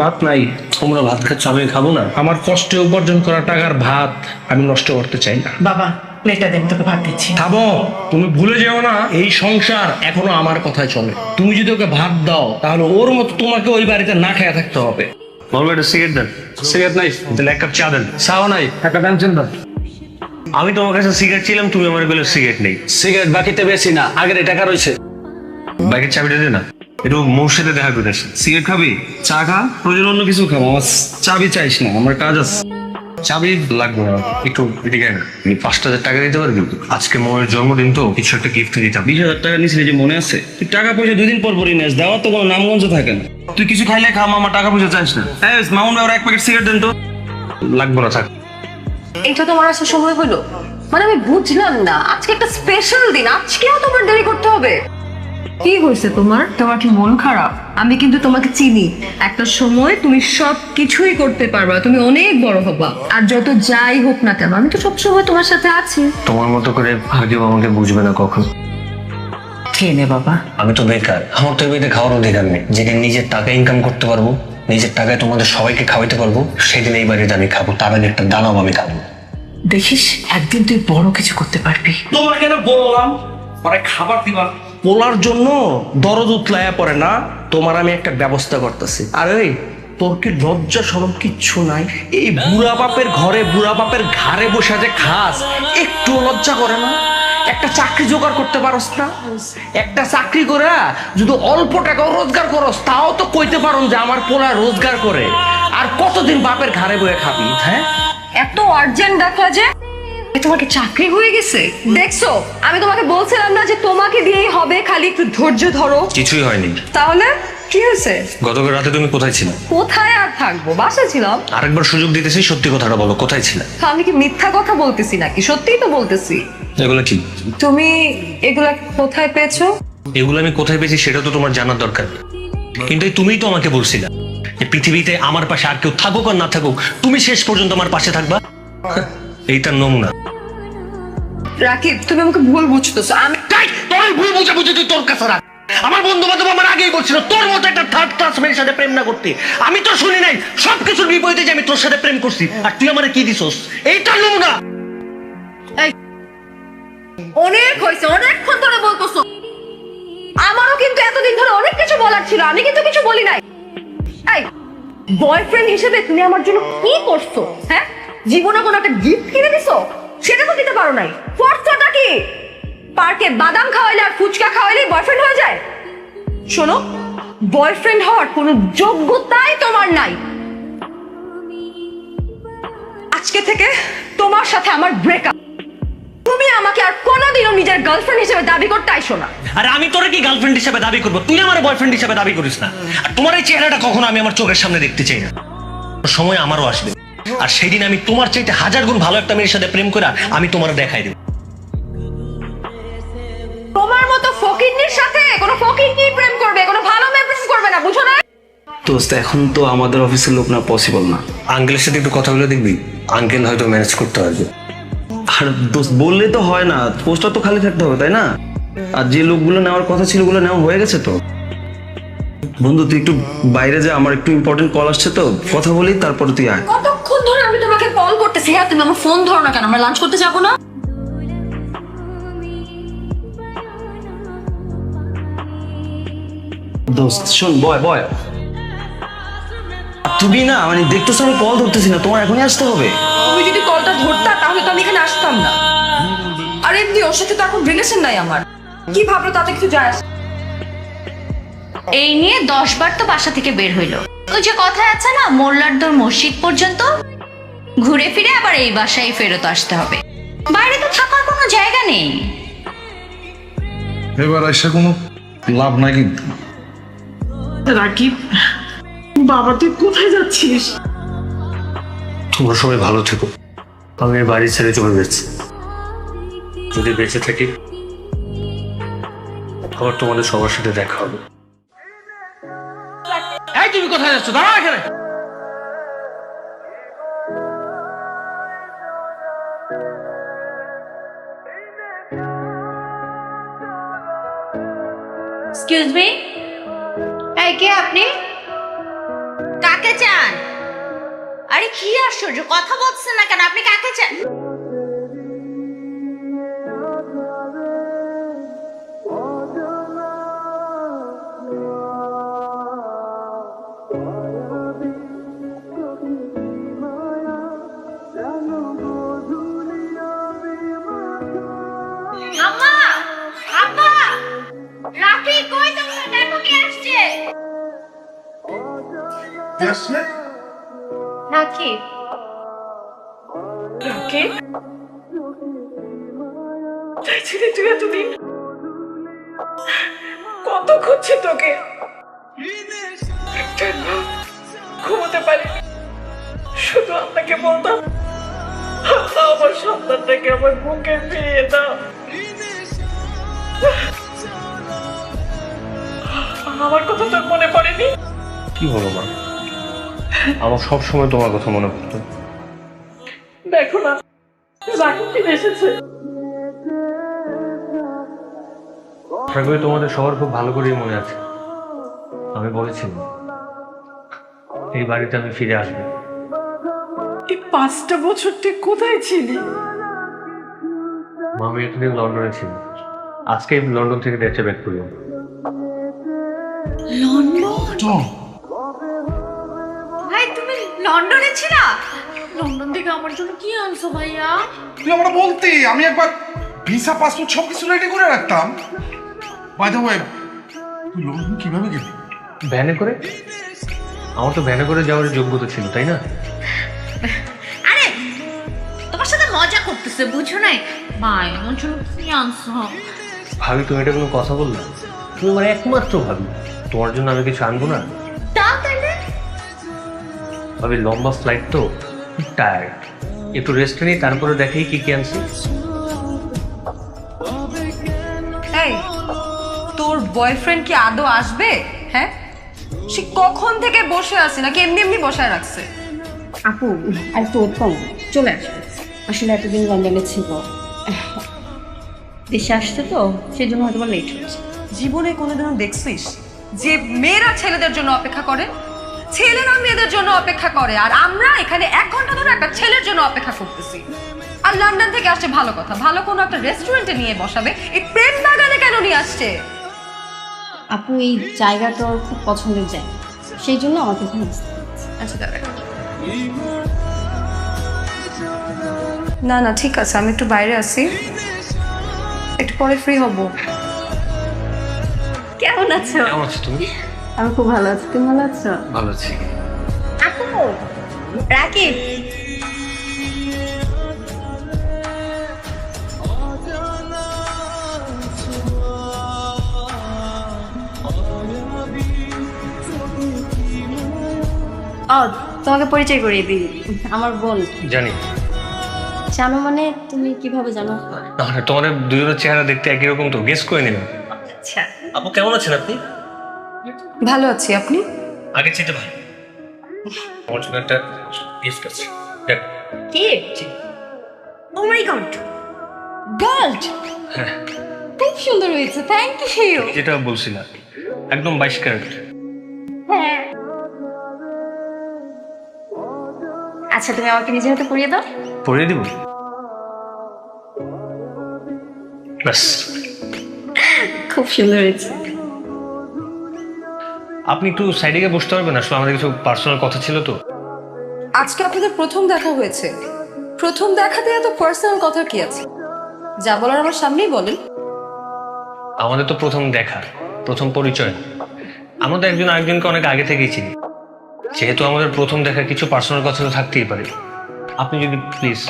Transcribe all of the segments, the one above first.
ভাত নাই। তোমরা ভাত খাচ্ছ, আমি খাবো না? আমার কষ্টে উপার্জন করা টাকার ভাত আমি নষ্ট করতে চাই না। বাবা প্লেটটা দেন, তোকে ভাত দিচ্ছি। খাবো। তুমি ভুলে যেও না এই সংসার এখনো আমার কথায় চলে। তুমি যদি ওকে ভাত দাও তাহলে ওর মতো তোমাকে ওই বাড়িতে না খেয়ে থাকতে হবে। বলবো একটা সিগারেট দেন। সিগারেট নাই? তাহলে এক কাপ চা দেন। চাও নাই? একটা টেনশন দাও। আমি তোমার কাছে সিগারেট ছিলাম, তুমি আমার বলে সিগারেট নেই। সিগারেট বাকিতে বেশি না, আগের টাকা রয়েছে। বাইকের চাবিটা দে না, একটু মোর সাথে দেখা করে আসি। সিগারেট খাবি? চা খা, প্রয়োজন অন্য কিছু খাবো। আমার চাবি চাইস না, আমার কাজ আছে। চাবি লাগবে না, একটু এদিকে আয় না। 5,000 টাকা দিতে পারবি? আজকে মোয়ের জন্মদিন তো, কিছু একটা গিফট দিতাম। 20,000 টাকা নিয়েছিলি যে মনে আছে? তুই টাকা পয়সা 2 দিন পর পরই নেস, দেওয়ার তো কোনো নামগঞ্জ থাকে না। তুই কিছু খাইলে খা, আমার টাকা পয়সা চাইস না। হ্যাঁ মামুন ভাই, ওরা 1 প্যাকেট সিগারেট দেন তো। লাগবে না, থাক। এটা তোমার আসার সময় হলো? মানে আমি বুঝলাম না, আজকে একটা স্পেশাল দিন, আজকেও তোমার দেরি করতে হবে? কি হয়েছে তোমার? তোমার কি মন খারাপ? আমি কিন্তু তোমাকে চিনি, একটা সময় তুমি সব কিছুই করতে পারবা, তুমি অনেক বড় হবা। আর যত যাই হোক না কেন, আমি তো সবসময় তোমার সাথে আছি। তোমার মতো করে ভাগ্য আমাকে বুঝবে না কখন। খেয়ে নে বাবা। আমি তো বেকার, আমার তো এমনিতে খাওয়ার অধিকার নেই। যেদিন নিজের টাকা ইনকাম করতে পারবো, নিজের টাকায় তোমাদের সবাইকে খাওয়াইতে পারবো, সেদিন এই বাড়িতে আমি খাবো, তার আগে একটা দানাও আমি খাবো। দেখিস একদিন তুই বড় কিছু করতে পারবি। তোমার কেন বললাম পরে খাবার দিবা? পোলার জন্য দরদ উতলায়া পড়ে না। তোমার আমি একটা ব্যবস্থা করতেছি। আর ওই তোর কি লজ্জা শরম কিচ্ছু নাই? এই বুড়া বাপের ঘরে, বুড়া বাপের ঘাড়ে বসে যে খাস, একটু লজ্জা করে না? একটা চাকরি জোগাড় করতে পারস না? একটা চাকরি করে যদি অল্প টাকা রোজগার করস, তাও তো কইতে পারো যে আমার পোলা রোজগার করে। আর কতদিন বাপের ঘাড়ে বয়ে খাবি? হ্যাঁ, এত আর্জেন্ট দেখা যে তোমার কি চাকরি হয়ে গেছে? দেখছো, আমি তোমাকে বলছিলাম না যে তোমাকে দিয়েই হবে, খালি একটু ধৈর্য ধরো। কিছুই হয়নি। তাহলে কি হয়েছে? গতকাল রাতে তুমি কোথায় ছিলে? কোথায় আর থাকবো, বাসায় ছিলাম। আরেকবার সুযোগ দিতেছি, সত্যি কথাটা বলো, কোথায় ছিলে? আমি কি মিথ্যা কথা বলতেছি নাকি? সত্যিই তো বলতেছি। এগুলো কি? তুমি এগুলা কোথায় পেয়েছো? এগুলো আমি কোথায় পেয়েছি সেটা তো তোমার জানার দরকার নেই। কিন্তু এই তুমিই তো আমাকে বলছিলে যে পৃথিবীতে আমার পাশে আর কেউ থাকুক আর না থাকুক, তুমি শেষ পর্যন্ত আমার পাশে থাকবা। এইটার নমুনা। রাকিব, তুমি আমাকে ভুল বুঝতেছো। আমি তোর ভুল বুঝাবুঝি তুই তোর কাছে রাখ। আমার বন্ধু বান্ধব আমার আগেই বলছিল তোর মতো একটা থার্ড ক্লাস মেয়ের সাথে প্রেম না করতে। আমি তো শুনি নাই সবকিছুর বিপরীতে যে আমি তোর সাথে প্রেম করছি, আর তুই আমারে কি দিছস? এইটা নমুনা। অনেক হয়েছে, অনেকক্ষণ ধরে বলতেছো। আমারও কিন্তু এতদিন ধরে অনেক কিছু বলার ছিল, আমি কিন্তু কিছু বলি নাই। এই বয়ফ্রেন্ড হিসেবে তুমি আমার জন্য কি করছো? হ্যাঁ, জীবনে কোনো একটা গিফট কিনে দিছো? সেটা তো দিতে পারো নাই। ফর্সটা কি? পার্কে বাদাম খাওয়াইলে আর ফুচকা খাওয়াইলে বয়ফ্রেন্ড হয়ে যায়? শোনো, বয়ফ্রেন্ড হওয়ার কোনো যোগ্যতাই তোমার নাই। আজকে থেকে তোমার সাথে আমার ব্রেকআপ। তুমি আমাকে আর কোনোদিনও নিজের গার্লফ্রেন্ড হিসেবে দাবি করতে আইসো না। আর আমি তোরে কি গার্লফ্রেন্ড হিসেবে দাবি করবো? তুই আমার বয়ফ্রেন্ড হিসেবে দাবি করিস না। আর তোমার এই চেহারাটা কখনো আমি আমার চোখের সামনে দেখতে চাই না। সময় আমারও আসবে, আর সেদিন আমি তোমার চাইতে 1000 গুণ ভালো একটা মেয়ের সাথে প্রেম করে আমি তোমার দেখাই দেব। তোমার মতো ফকিন্নির সাথে কোনো ফকিন্নি প্রেম করবে, কোনো ভালো মেয়ে প্রেম করবে না, বুঝো না? দোস্ত, এখন তো আমাদের অফিসের লোক না, পসিবল না। আঙ্কেলের সাথে একটু কথা বলে দেখবি, আঙ্কেল হয়তো ম্যানেজ করতে পারবে। আর দোস্ত বললে তো হয় না, পোস্টার তো খালি থাকতে হবে, তাই না? আর যে লোকগুলো নেওয়ার কথা ছিল ওগুলো নেওয়া হয়ে গেছে তো। বন্ধু তুই একটু বাইরে যা, আমার একটু ইম্পর্টেন্ট কল আসছে তো, কথা বলি তারপরে তুই আয়। কতক্ষণ ধরে আমি তোমাকে কল করতেছি, হ্যাঁ তুমি আমার ফোন ধরো না কেন? আমরা লাঞ্চ করতে যাবো না? দোস্ত শোন, বয় বয়। তুমি না মানে দেখতেছো আমি কল ধরতেছি না, তোমার এখনই আসতে হবে। তুমি যদি কলটা ধরতা তাহলে তো আমি এখানে আসতাম না। আর এমনি ওর সাথে তো এখন রিলেশন নাই আমার, কি ভাবলো তাতে কিছু যায় আসে? এই নিয়ে 10 বার তো বাসা থেকে বের হইলো। ওই যে কথায় আছে না, মোল্লার দর মসজিদ পর্যন্ত, ঘুরে ফিরে আবার এই বাসায় ফেরত আসতে হবে। বাইরে তো থাকার কোনো জায়গা নেই। এবার এসে কোনো লাভ নাই কিন্তু। রাকিব, বাবা তুই কোথায় যাচ্ছিস? তোমরা সবাই ভালো থেকো। আমি এই বাড়ি ছেড়ে চলে যাচ্ছি। যদি বেঁচে থাকি আবার তোমাদের সবার সাথে দেখা হবে। এই তুমি কোথায় যাচ্ছ? দাঁড়া এখানে। এক্সকিউজ মি, এই কে আপনি? কাকে আরে কি আশ্চর্য, কথা বলছেন না কেন? আপনি কাকে চান? আম্মা, আব্বা, রাফি কই তোমরা? দেখো কে আসছে। রাখি, রাকি কোথায় ছিলি তুই এতদিন? কত খুঁজছি তোকে, একটা রাত ঘুমোতে পারি। শুধু আপনাকে বলতাম আমার সন্তানটাকে আমার বুকে ফিরিয়ে দাও। আমার কথা তোর মনে পড়েনি? কি বলো মা, আমার সব সময় তোমার কথা মনে পড়তো। দেখো না, রাকিব ফিরে এসেছে। আশা করি তোমাদের সবার খুব ভালো করেই মনে আছে, আমি বলেছিলাম এই বাড়িতে আমি ফিরে আসবো। এই 5টা বছর তুই কোথায় ছিলি? মা, আমি এতদিন লন্ডনে ছিল, আজকে লন্ডন থেকে দেশে ব্যাক করলাম। লন্ডন? ভাই তুমি লন্ডনে ছিলা? লন্ডন থেকে আমার জন্য কি আনছো ভাইয়া? তুই আমরা বলতে আমি একবার ভিসা পাসপোর্ট সবকিছু রেডি করে রাখতাম। বাই দ্য ওয়ে, তুই লন্ডন কিভাবে গেলি? ভ্যানে করে? আমার তো ভ্যানে করে যাওয়ার যোগ্যতা ছিল, তাই না? আরে তোমার সাথে মজা করতেছে, বুঝো নাই? ভাই আমার জন্য কি আনছো? ভাবি, তুমি এটা কোনো কথা বললে? তুমি আমার একমাত্র ভাবি, তোমার জন্য আমি কিছু আনবো না? তা তাইলে ভাবি, লম্বা ফ্লাইট তো, টায়ার্ড, একটু রেস্ট নিই, তারপরে দেখি কি কি আনছি। এই তোর বয়ফ্রেন্ড কি আদৌ আসবে? হ্যাঁ, সে কখন থেকে বসে আছে নাকি এমনি এমনি বসায় রাখছে? আপু আর তো কম চলে আসবে। আসলে এতদিন লন্ডনে ছিল, দেশে আসছে তো সেজন্য হয়তো বা লেট হচ্ছে। জীবনে কোনোদিনও দেখছিস যে মেয়েরা ছেলেদের জন্য অপেক্ষা করে? ছেলেরা মেয়েদের জন্য অপেক্ষা করে, আর আমরা এখানে 1 ঘন্টা ধরে একটা ছেলের জন্য অপেক্ষা করতেছি। আর লন্ডন থেকে আসছে ভালো কথা, ভালো কোনো একটা রেস্টুরেন্টে নিয়ে বসাবে, এই প্রেম বাগানে কেন নিয়ে আসছে? আপু এই জায়গাটা ওর খুব পছন্দের জায়গা, সেই জন্য আমাকে এখানে আসতে হচ্ছে। আচ্ছা দাঁড়া, না না ঠিক আছে, আমি একটু বাইরে আছি, একটু পরে ফ্রি হব। কেমন আছো? কেমন আছো তুমি? আমি খুব ভালো আছি, তুমি ভালো আছো? ভালো আছি। আপু রাকিব, ও তোমাকে পরিচয় করিয়ে দিই, আমার বোন। জানি জানো মানে তুমি কিভাবে জানো? না, মানে তোমাদের দুজনের চেহারা দেখতে একই রকম তো, গেস করে নিলাম। আচ্ছা, আপু কেমন আছেন আপনি? ভালো আছি, আপনি? আগে চেয়ে ভালো। আমার জন্য একটা গিফট আছে, দেখ। গিফট? ও মাই গড, গোল্ড! হ্যাঁ, খুব সুন্দর হয়েছে, থ্যাংক ইউ। যেটা বলছিলাম, একদম 22 ক্যারেট। হ্যাঁ, আচ্ছা তুমি আমাকে নিজের হাতে পরিয়ে দাও। পরিয়ে দিব? ব্যাস। খুব সুন্দর হয়েছে। আপনি একটু সাইডে গিয়ে বসতে পারবেন? আসলে আমাদের কিছু পার্সোনাল কথা ছিল তো। আজকে আপনাদের প্রথম দেখা হয়েছে, প্রথম দেখাতে এত পার্সোনাল কথা কি আছে? যা বলার আমার সামনেই বলেন। আমাদের তো প্রথম দেখা, প্রথম পরিচয়, আমরা তো একজন আরেকজনকে অনেক আগে থেকেই চিনি। যেহেতু আমাদের প্রথম দেখা, কিছু পার্সোনাল কথা তো থাকতেই পারে। আপনি যদি প্লিজ।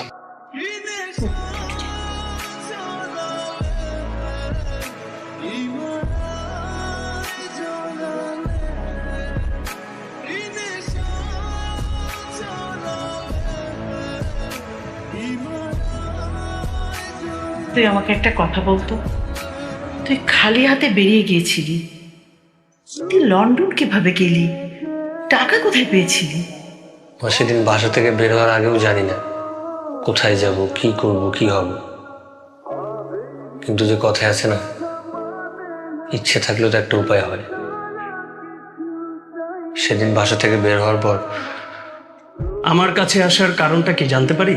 তুই আমাকে একটা কথা বলতো, তুই খালি হাতে বেরিয়ে গিয়েছিলি, তুই লন্ডন কিভাবে গেলি? টাকা কোথায় পেয়েছিলি? সেদিন বাসা থেকে বের হওয়ার আগেও জানি না কোথায় যাব, কি করব, কি হবে। কিন্তু যে কথায় আছে না, ইচ্ছে থাকলেও তো একটা উপায় হয়। সেদিন বাসা থেকে বের হওয়ার পর আমার কাছে আসার কারণটা কি জানতে পারি?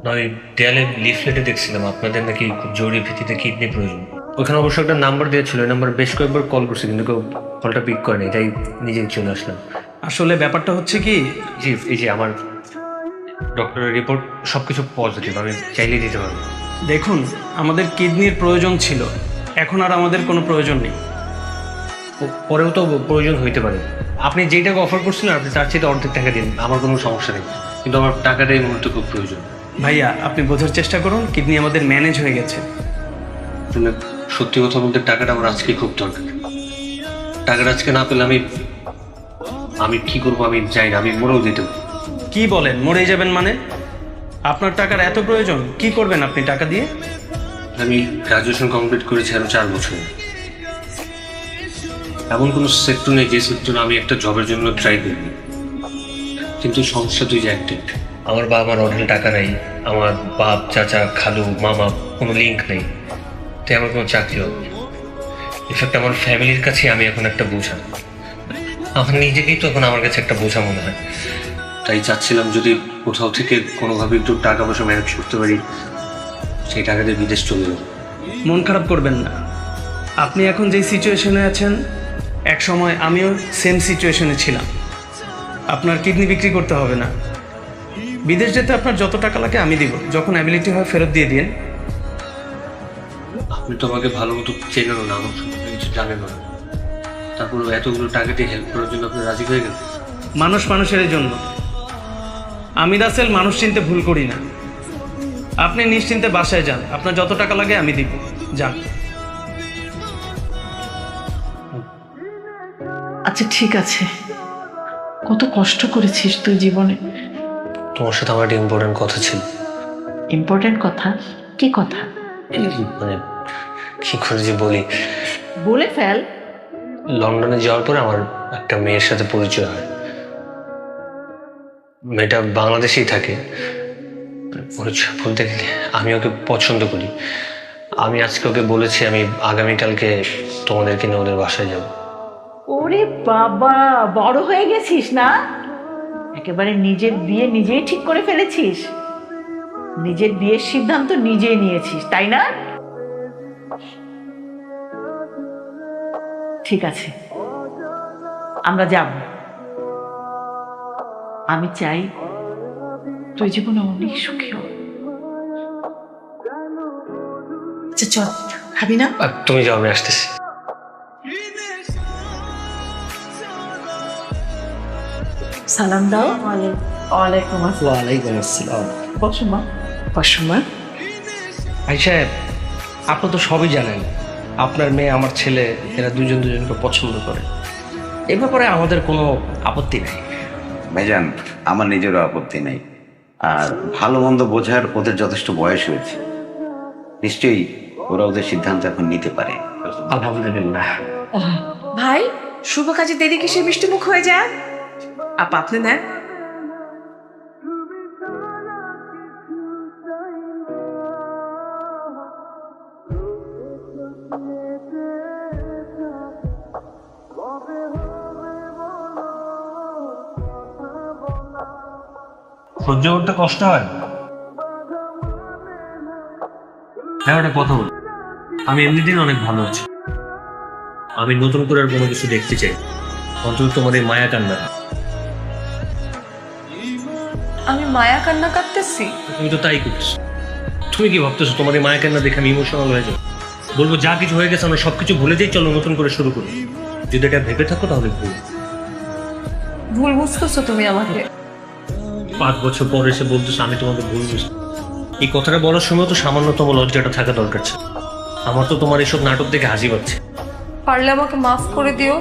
নয়, দেয়ালে লিফলেটে দেখছিলাম আপনাদের নাকি খুব জরুরি ভিত্তিতে কিডনি প্রয়োজন। ওখানে অবশ্য একটা নাম্বার দেওয়া ছিল, ওই নাম্বার বেশ কয়েকবার কল করছি কিন্তু কেউ কলটা পিক করেনি, তাই নিজেই চলে আসলাম। আসলে ব্যাপারটা হচ্ছে কি, জি, এই যে আমার ডক্টরের রিপোর্ট সবকিছু পজিটিভ, আমি চাইলেই দিতে পারবো। দেখুন, আমাদের কিডনির প্রয়োজন ছিল, এখন আর আমাদের কোনো প্রয়োজন নেই। পরেও তো প্রয়োজন হইতে পারে। আপনি যেই টাকা অফার করছিলেন আপনি তার চেয়ে অর্ধেক টাকা দিন, আমার কোনো সমস্যা নেই, কিন্তু আমার টাকাটা এই মুহূর্তে খুব প্রয়োজন। ভাইয়া, আপনি বোঝার চেষ্টা করুন, কিডনি আমাদের ম্যানেজ হয়ে গেছে। আসলে সত্যি কথা বলতে টাকাটা আমার আজকে খুব দরকার। টাকাটা আজকে না পেলে আমি কি করবো আমি জানি না, আমি মরেও যেতে পারি। কি বলেন, মরে যাবেন মানে? আপনার টাকার এত প্রয়োজন, কি করবেন আপনি টাকা দিয়ে? আমি গ্রাজুয়েশন কমপ্লিট করেছি আরো 4 বছর। এমন কোনো সেক্টর নেই যে সেক্টরে আমি একটা জবের জন্য ট্রাই করি, কিন্তু সমস্যা তুই যে একটাই, আমার বাবা মার অঢেল টাকা নেই, আমার বাপ চাচা খালু মামা কোনো লিঙ্ক নেই, তাই আমার কোনো চাকরি হবে। ইনফ্যাক্ট আমার ফ্যামিলির কাছে আমি এখন একটা বোঝা, আমার নিজেকেই তো এখন আমার কাছে একটা বোঝা মনে হয়। তাই চাচ্ছিলাম যদি কোথাও থেকে কোনোভাবে একটু টাকা পয়সা ম্যানেজ করতে পারি, সেই টাকা দিয়ে বিদেশ চলে যাবো। মন খারাপ করবেন না, আপনি এখন যেই সিচুয়েশনে আছেন, এক সময় আমিও সেম সিচুয়েশনে ছিলাম। আপনার কিডনি বিক্রি করতে হবে না, বিদেশ যেতে আপনার যত টাকা লাগে আমি দিব, যখন অ্যাবিলিটি হয় ফেরত দিয়ে দিন। আপনি তো আমাকে ভালো মতো চেনেন না, আমার সম্পর্কে কিছু জানেন না, তারপর এতগুলো টাকা দিয়ে হেল্প করার জন্য আপনি রাজি হয়ে গেলেন। মানুষ মানুষের জন্য, আমি রাসেল মানুষ চিনতে ভুল করি না। আপনি নিশ্চিন্তে বাসায় যান, আপনার যত টাকা লাগে আমি দিব, যান। আচ্ছা ঠিক আছে, কত কষ্ট করেছিস তুই জীবনে। তোমার সাথে আমার একটা ইম্পর্টেন্ট কথা ছিল। ইম্পর্টেন্ট কথা? কি কথা? মানে কি করে যে বলি, বলে ফেল। লন্ডনে যাওয়ার পরে আমার একটা মেয়ের সাথে পরিচয় হয়। মেয়েটা বাংলাদেশেই থাকে। পরিচয় বলতে গেলে আমি ওকে পছন্দ করি। আমি আজকে ওকে বলেছি আমি আগামীকালকে তোমাদেরকে নিয়ে ওদের বাসায় যাব। ওরে বাবা, বড় হয়ে গেছিস না? একেবারে নিজের বিয়ে নিজেই ঠিক করে ফেলেছিস, নিজের বিয়ের সিদ্ধান্ত নিজেই নিয়েছিস, তাই না? ঠিক আছে, আমরা যাব। আমি চাই তুই জীবনে অনেক সুখী হ। আচ্ছা চল, খাবি না? আর তুমি যাও, আমি আসতেছি। সালাম দাও। ওয়ালাইকুম আসসালাম। ওয়ালাইকুম আসসালাম। বসো মা, বসো মা। ভাই সাহেব, আপনি তো সবই জানেন, আপনার মেয়ে আমার ছেলে এরা দুজন দুজনকে পছন্দ করে, এ ব্যাপারে আমাদের কোনো আপত্তি নেই। ভাইজান, আমার নিজেরও আপত্তি নেই, আর ভালো মন্দ বোঝার ওদের যথেষ্ট বয়স হয়েছে, নিশ্চয়ই ওরা ওদের সিদ্ধান্ত এখন নিতে পারে। আলহামদুলিল্লাহ। ভাই, শুভ কাজে দেরি কিসে মিষ্টি মুখ হয়ে যায়? আপা আপনি নেন। সহ্য করতে কষ্ট হয়। হ্যাঁ, একটা কথা বল, আমি এমনিতেই অনেক ভালো আছি। আমি নতুন করে আর কোনো কিছু দেখতে চাই, অন্তত তোমার এই মায়া কান্না। আমি মায়া কান্না কাটতেছি? তুমি তো তাই করছো। তুমি কি ভাবতেছো তোমার এই মায়া কান্না দেখে আমি ইমোশনাল হয়ে যাবো? বলবো যা কিছু হয়ে গেছে আমরা সবকিছু ভুলে যাই, চলো নতুন করে শুরু করি। যদি এটা ভেবে থাকো তাহলে ভুল বুঝতেছো তুমি আমাকে। 5 বছর পর এসে বলতেছো আমি তোমাকে ভুল বুঝি। এই কথাটা বলার সময় তো সামান্যতম লজ্জাটা থাকা দরকার ছিল। আমার তো তোমার এসব নাটক দেখে হাসি পাচ্ছে। পারলে আমাকে মাফ করে দিও।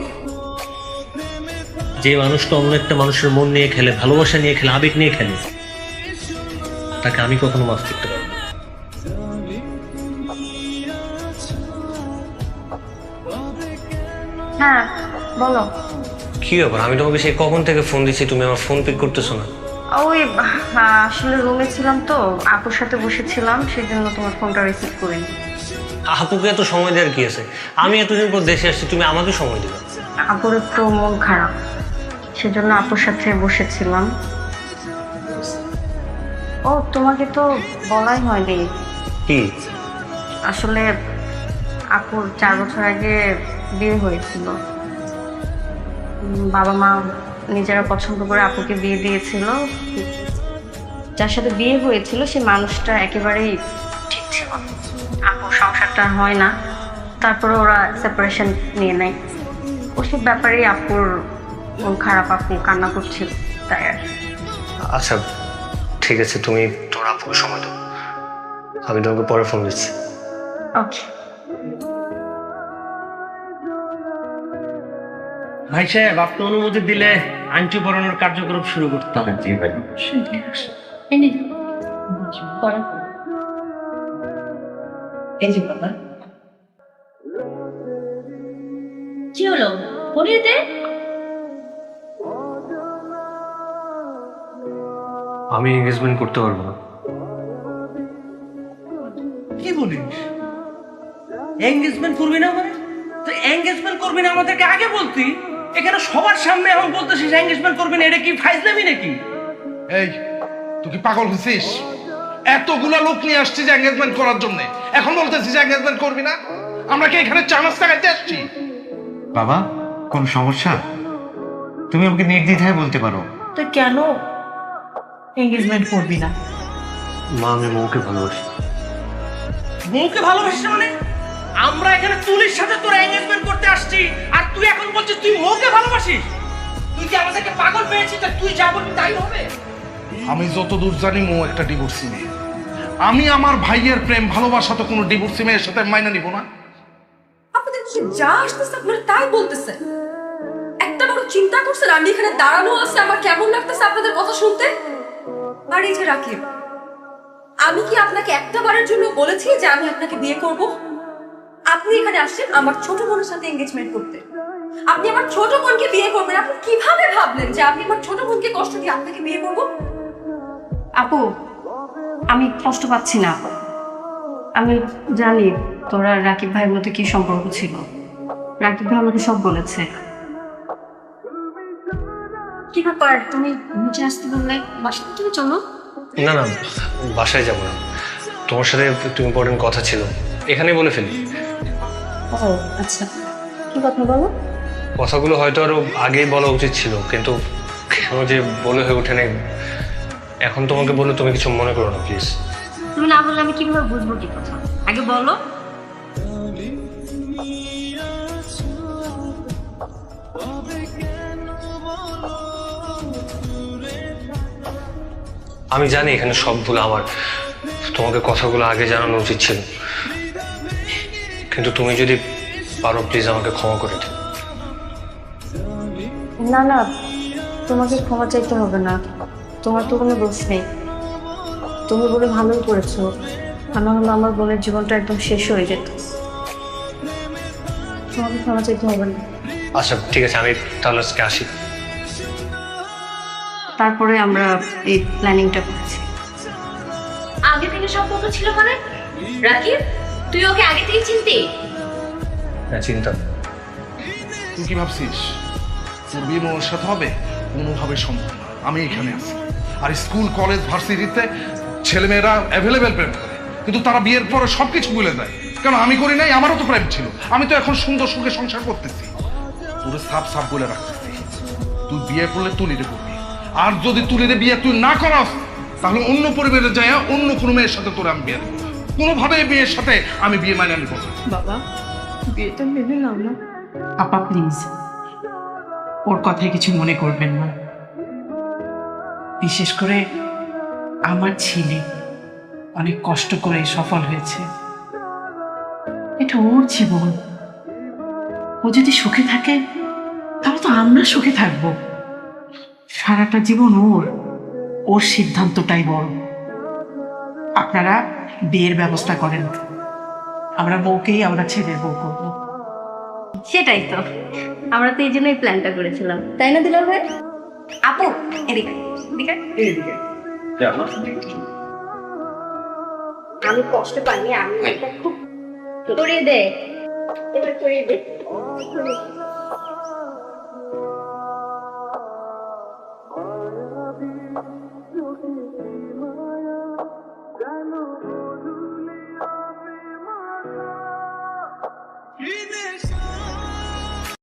যে মানুষটা অন্য একটা মানুষের মন নিয়ে খেলে, ভালোবাসা নিয়ে খেলে, আবেগ নিয়ে খেলে, তাকে আমি কখনো মাফ করতে পারবো না। হ্যাঁ বলো। কি ব্যাপার, আমি তোমাকে সেই কখন থেকে ফোন দিচ্ছি, তুমি আমার ফোন পিক করতেছো না? ওই আসলে রুমে ছিলাম তো, আপুর সাথে বসেছিলাম, সেই জন্য তোমার ফোনটা রিসিভ করিনি। আপুকে এত সময় দেওয়ার কি আছে? আমি এতদিন পর দেশে আসছি, তুমি আমাকে সময় দিবে। আপুর একটু মন খারাপ, সেজন্য আপুর সাথে বসেছিলাম। ও তোমাকে তো বলাই হয়নি। কি? আসলে আপুর 4 বছর আগে বিয়ে হয়েছিল। বাবা মা নিজেরা পছন্দ করে আপুকে বিয়ে দিয়েছিল। যার সাথে বিয়ে হয়েছিল সে মানুষটা একেবারেই ঠিক ছিল না। আপুর সংসারটা আর হয় না, তারপরে ওরা সেপারেশন নিয়ে নেয়। ওসব ব্যাপারেই আপুর মন খারাপ, আপু কান্না করছিল, তাই আর কি। আচ্ছা ঠিক আছে, তুমি তোমার আপুকে সময় দাও, আমি তোমাকে পরে ফোন দিচ্ছি। ওকে। ভাই সাহেব, আপনি অনুমতি দিলে আংটি পরানোর কার্যক্রম শুরু করতাম। জি ভাই। কি হলো পরিয়ে দে। আমি এঙ্গেজমেন্ট করতে পারবো না। কি বলিস? এঙ্গেজমেন্ট করবি না মানে? তো এঙ্গেজমেন্ট করবি না আমাদেরকে আগে বলতি। এখানে সবার সামনে এখন বলতেছিস এঙ্গেজমেন্ট করবি না, এটা কি ফাইজলামি নাকি? এই তুই কি পাগল হয়েছিস? এতগুলা লোক নিয়ে আসছিস এঙ্গেজমেন্ট করার জন্য, এখন বলতেছিস এঙ্গেজমেন্ট করবি না? আমরা কি এখানে চা নাস্তা খাইতে আসছি? বাবা, কোন সমস্যা? তুমি আমাকে নির্দ্বিধায় বলতে পারো। তো কেন এঙ্গেজমেন্ট করবি না? মা, আমি মৌকে ভালোবাসি। বউকে ভালোবাসিস না মানে? আমরা এখানে তুলির সাথে তোর এঙ্গেজমেন্ট করতে আসছি, আর তুই এখন বলছিস তুই বউকে ভালোবাসিস? তুই কি আমাদেরকে পাগল পেয়েছিস? তুই যা বলবি তাই হবে? আমি যতদূর জানি মো একটা ডিভোর্সি মেয়ে। আমি আমার ভাইয়ের প্রেম ভালোবাসা তো কোনো ডিভোর্সি মেয়ের সাথে মাইনা নিব না। আপনাদের কি যা আসতেছে আপনারা তাই বলতেছেন? একটা বড় চিন্তা করছেন আমি এখানে দাঁড়ানো আছে, আমার কেমন লাগতেছে আপনাদের কথা শুনতে? আর এই যে রাকিব, আমি কি আপনাকে একটা বারের জন্য বলেছি যে আমি আপনাকে বিয়ে করব? আপনি এখানে আসছেন আমার ছোট বোনের সাথে এঙ্গেজমেন্ট করতে। আপনি আমার ছোট বোনকে বিয়ে করবেন? আপনি কিভাবে ভাবলেন যে আমি আমার ছোট বোনকে কষ্ট দিয়ে আপনাকে বিয়ে করব? আপু, আমি কষ্ট পাচ্ছি না। আমি জানি তোরা রাকিব ভাইয়ের মধ্যে কি সম্পর্ক ছিল। রাকিব ভাই আমাকে সব বলেছে। কি ব্যাপার, তুমি নিচে আসতে বললে? বাসায় তুমি চলো। না না, বাসায় যাবো না, তোমার সাথে একটু ইম্পর্টেন্ট কথা ছিল, এখানেই বলে ফেলি। ও আচ্ছা, কি কথা বলো? কথাগুলো হয়তো আরো আগেই বলা উচিত ছিল, কিন্তু কেন যে বলে হয়ে ওঠে নাই। এখন তোমাকে বললে তুমি কিছু মনে করো না প্লিজ। তুমি না বললে আমি কিভাবে বুঝবো কি কথা? আগে বলো। আমি জানি এখানে সব ভুল আমার, তোমাকে কথাগুলো আগে জানানো উচিত ছিল, কিন্তু তুমি যদি পারো প্লিজ আমাকে ক্ষমা করে দিও। না না, তোমাকে ক্ষমা চাইতে হবে না, তোমার তো কোনো দোষ নেই। তুমি বলে ভালোই করেছো, আমার হলো আমার বোনের জীবনটা একদম শেষ হয়ে যেত। তোমাকে ক্ষমা চাইতে হবে না। আচ্ছা ঠিক আছে, আমি তাহলে আজকে আসি। তারপরে আমরা এই প্ল্যানিংটা করেছি। আগে থেকে সম্পর্ক ছিল মানে? রাকিব, তুই ওকে আগে থেকে চিনতি? হ্যাঁ চিন্তা। তুই কি ভাবছিস তোর বিয়ে মোর সাথে হবে? কোনোভাবে সম্ভব না। আমি এখানে আছি, আর স্কুল কলেজ ভার্সিটিতে ছেলেমেয়েরা অ্যাভেলেবেল প্রেম করে, কিন্তু তারা বিয়ের পরে সবকিছু ভুলে যায়। কেন আমি করি নাই? আমারও তো প্রেম ছিল। আমি তো এখন সুন্দর সুখে সংসার করতেছি। তোর সাপ সাপ বলে রাখতেছি, তুই বিয়ে করলে তুলিরে করবি, আর যদি তুলিরে বিয়ে তুই না করাস তাহলে অন্য পরিবারে যায় অন্য কোনো মেয়ের সাথে তোর আমি বিয়ে দেবো। কোনোভাবে এই মেয়ের সাথে আমি বিয়ে মানে আমি করবো। বাবা, বিয়েটা মেনে নাও না। আপা প্লিজ, ওর কথায় কিছু মনে করবেন না। বিশেষ করে আমার ছেলে অনেক কষ্ট করে সফল হয়েছে, এটা ওর জীবন। ও যদি সুখে থাকে তাহলে তো আমরা সুখে থাকবো। সারাটা জীবন ওর সিদ্ধান্তটাই বড়। আপনারা বিয়ের ব্যবস্থা করেন, আমরা বউকেই আমরা ছেলের বউ করবো। সেটাই তো, আমরা তো এই জন্যই প্ল্যানটা করেছিলাম, তাই না দিলাম ভাই? আপু এদিকে এদিকে। আমি কষ্ট পাইনি, আমি এটা খুব করিয়ে দে, এবার করিয়ে দে। विदेशा